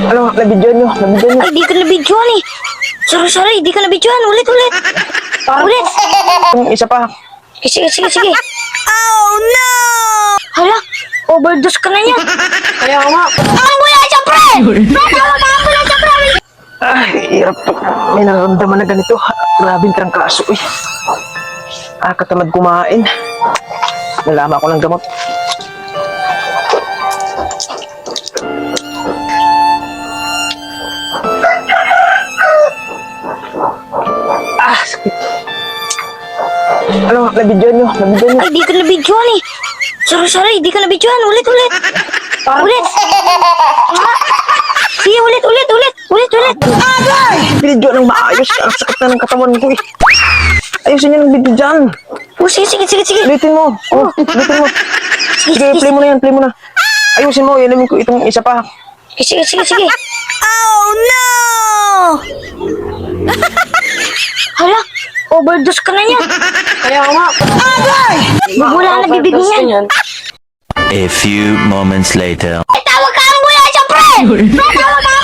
Ano, nabidyoan nyo. Ay, di ka nabidyoan eh. Sorry, di ka nabidyoan. Ulit. Ulit. Yung isa pa. Sige. Oh, no! Hala, overdose ka na niyan. Kaya nga. Ambulansya, pre! Tawag ka ambulansya, pre! Ay, hirap to. May nararamdaman na ganito. Grabing trangkaso eh. Katamad kumain. Nalama ko ng gamot. Sakit. Ano, nabidyoan nyo. Ay, di ka nabidyoan eh. Sorry, di ka nabidyoan. Ulit. Ulit. Sige, ulit. Binidyoan ng maayos. Ang sakit na ng katawan ko eh. Ayusin nyo ng video dyan. Oh, sige. Ulitin mo. Ulitin mo. Sige, play mo na. Ayusin mo. Inumin ko itong isa pa. Sige. Oh, no! Hala, overdose ka na niyan. Kaya nga. Wala na bibig niyan. A few moments later. Tawag ka ambulansya, pre! Tawag ka